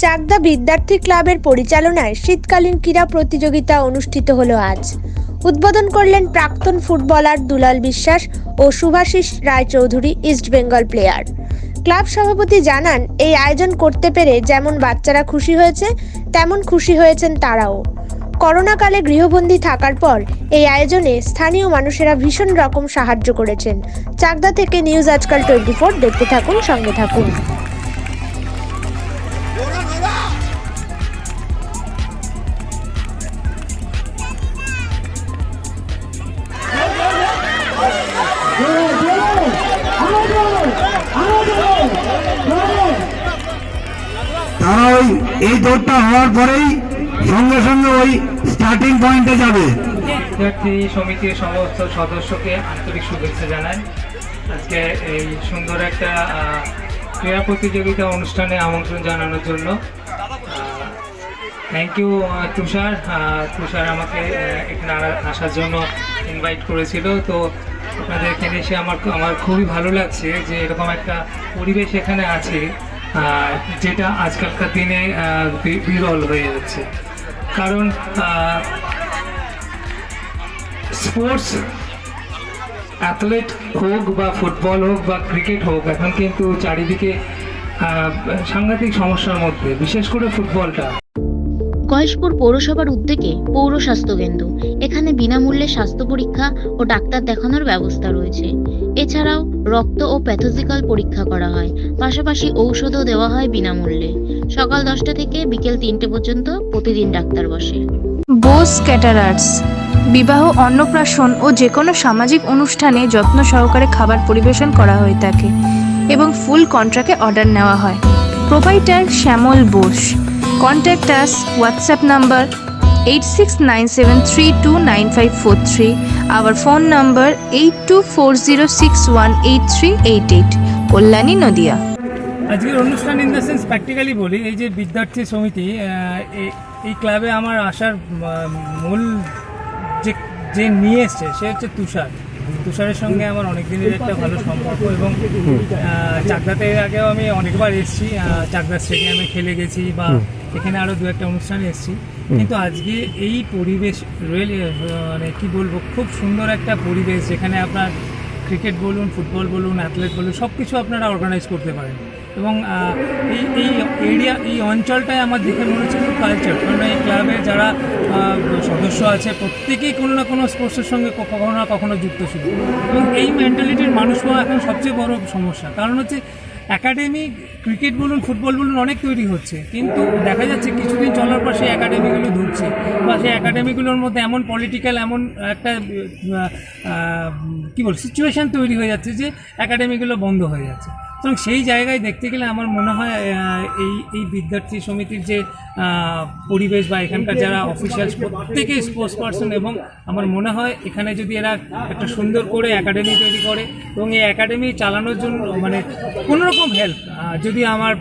চাকদা বিদ্যার্থী ক্লাবের পরিচালনায় শীতকালীন ক্রীড়া প্রতিযোগিতা অনুষ্ঠিত হলো আজ। উদ্বোধন করলেন প্রাক্তন ফুটবলার দুলাল বিশ্বাস ও শুভাশিস রায়চৌধুরী, ইস্ট বেঙ্গল প্লেয়ার। ক্লাব সভাপতি জানান, এই আয়োজন করতে পেরে যেমন বাচ্চারা খুশি হয়েছে, তেমন খুশি হয়েছেন তারাও। করোনাকালে গৃহবন্দী থাকার পর এই আয়োজনে স্থানীয় মানুষেরা ভীষণ রকম সাহায্য করেছেন। চাকদা থেকে নিউজ আজকাল 24 দেখতে থাকুন, সঙ্গে থাকুন। তারা এই দৌড়টা হওয়ার পরেই সঙ্গে সঙ্গে ওই স্টার্টিং পয়েন্টে যাবে। বিদ্যার্থী সমিতির সমস্ত সদস্যকে আন্তরিক শুভেচ্ছা জানাই। আজকে এই সুন্দর একটা ক্রীড়া প্রতিযোগিতা অনুষ্ঠানে আমন্ত্রণ জানানোর জন্য থ্যাংক ইউ তুষার আমাকে এখানে আসার জন্য ইনভাইট করেছিল। তো আপনাদের এখানে এসে আমার খুবই ভালো লাগছে যে এরকম একটা পরিবেশ এখানে আছে, যেটা আজকালকার দিনে বিরল হয়ে যাচ্ছে। কারণ স্পোর্টস অ্যাথলেট হোক বা ফুটবল হোক বা ক্রিকেট হোক, এখন কিন্তু চারিদিকে সাংঘাতিক সমস্যার মধ্যে, বিশেষ করে ফুটবলটা। গয়েশপুর পৌরসভার উদ্যোগে পৌর স্বাস্থ্য কেন্দ্র, এখানে বিনামূল্যে স্বাস্থ্য পরীক্ষা ও ডাক্তার দেখানোর ব্যবস্থা রয়েছে। এছাড়াও রক্ত ও প্যাথোলজিক্যাল পরীক্ষা করা হয়, পাশাপাশি ঔষধও দেওয়া হয় বিনামূল্যে। সকাল 10টা থেকে বিকেল 3টে পর্যন্ত প্রতিদিন ডাক্তার বসে। বোস ক্যাটারার্স বিবাহ, অন্নপ্রাশন ও যে কোনো সামাজিক অনুষ্ঠানে যত্ন সহকারে খাবার পরিবেশন করা হয়ে থাকে এবং ফুল কন্ট্রাক্টে অর্ডার নেওয়া হয়। Proprietor Shyamal Bose. Contact us WhatsApp number 8697329543, our phone number 8240618388, Kalyani, Nadia. আজকের অনুষ্ঠান ইন দ্য সেন্স প্র্যাকটিক্যালি বলি, এই যে বিদ্যার্থী সমিতি, এই ক্লাবে আমার আসার মূল যে নিয়ে এসছে সে হচ্ছে তুষারের সঙ্গে আমার অনেক দিনের একটা ভালো সম্পর্ক, এবং চাকদাতে এর আগেও আমি অনেকবার এসেছি, চাকদা স্টেডিয়ামে খেলে গেছি বা এখানে আরও 2-1টা অনুষ্ঠানে এসেছি। কিন্তু আজকে এই পরিবেশ মানে কী বলবো, খুব সুন্দর একটা পরিবেশ, যেখানে আপনার ক্রিকেট বলুন, ফুটবল বলুন, অ্যাথলেট বলুন, সব কিছু আপনারা অর্গানাইজ করতে পারেন। এবং এই অঞ্চলটায় আমার দেখে মনে হচ্ছে খুব কালচার, কারণ এই ক্লাবের যারা সদস্য আছে প্রত্যেকেই কোনো না কোনো স্পোর্টসের সঙ্গে কখনো না কখনো যুক্ত ছিল। এবং এই মেন্টালিটির মানুষ পাওয়া এখন সবচেয়ে বড় সমস্যা। কারণ হচ্ছে একাডেমি, ক্রিকেট বলুন, ফুটবল বলুন, অনেক তৈরি হচ্ছে, কিন্তু দেখা যাচ্ছে কিছুদিন চলার পর সেই একাডেমিগুলো ঢুকছে, বা সেই একাডেমিগুলোর মধ্যে এমন পলিটিক্যাল এমন একটা সিচুয়েশান তৈরি হয়ে যাচ্ছে যে একাডেমিগুলো বন্ধ হয়ে যাচ্ছে। এবং সেই জায়গায় দেখতে গেলে আমার মনে হয় এই বিদ্যার্থী সমিতির যে পরিবেশ বা এখানকার যারা অফিসিয়ালস প্রত্যেকেই স্পোর্টস পার্সন, এবং আমার মনে হয় এখানে যদি এরা একটা সুন্দর করে একাডেমি তৈরি করে এবং এই একাডেমি চালানোর জন্য মানে কোনোরকম হেল্প যদি আমার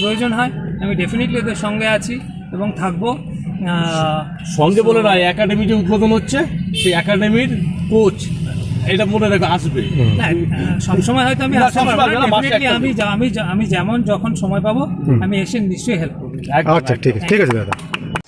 প্রয়োজন হয়, আমি ডেফিনেটলি এদের সঙ্গে আছি এবং থাকবো। সঙ্গে বলে না, একাডেমি যে উদ্বোধন হচ্ছে সেই একাডেমির কোচ এটা মনে রাখবে, আসবে। সবসময় হয়তো আমি আসতে পারবো না, আমি যেমন যখন সময় পাবো আমি এসে নিশ্চয়ই হেল্প করবো। আচ্ছা, ঠিক আছে দাদা।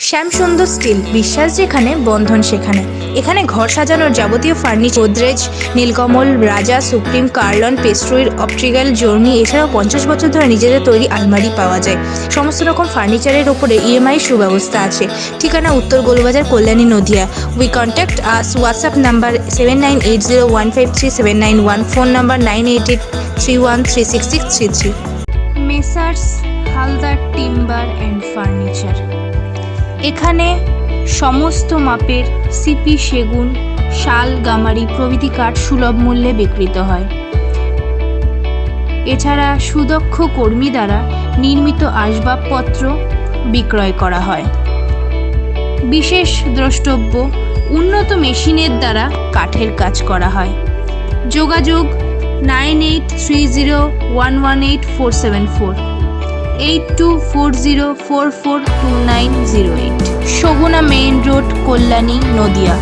শ্যামসুন্দর স্টিল, বিশ্বাস যেখানে, বন্ধন সেখানে। এখানে ঘর সাজানোর যাবতীয় ফার্নিচার, গোদরেজ, নীলকমল, রাজা, সুপ্রিম, কার্লন, পেস্ট্রুইর, অপট্রিক্যাল, জর্নি, এছাড়াও 50 বছর ধরে নিজেদের তৈরি আলমারি পাওয়া যায়। সমস্ত রকম ফার্নিচারের ওপরে EMI সুব্যবস্থা আছে। ঠিকানা উত্তর Golbazar, Kalyani, Nadia. We contact us WhatsApp number 7980153791, phone number 9883136633। Messrs Haldar timber and furniture. এখানে সমস্ত মাপের সিপি, সেগুন, শাল, গামারি প্রভৃতি কাঠ সুলভ মূল্যে বিক্রিত হয়। এছাড়া সুদক্ষ কর্মী দ্বারা নির্মিত আসবাবপত্র বিক্রয় করা হয়। বিশেষ দ্রষ্টব্য, উন্নত মেশিনের দ্বারা কাঠের কাজ করা হয়। যোগাযোগ 9830118474, 8240442908, শগুনা মেইন রোড, কল্যাণী, নদিয়া।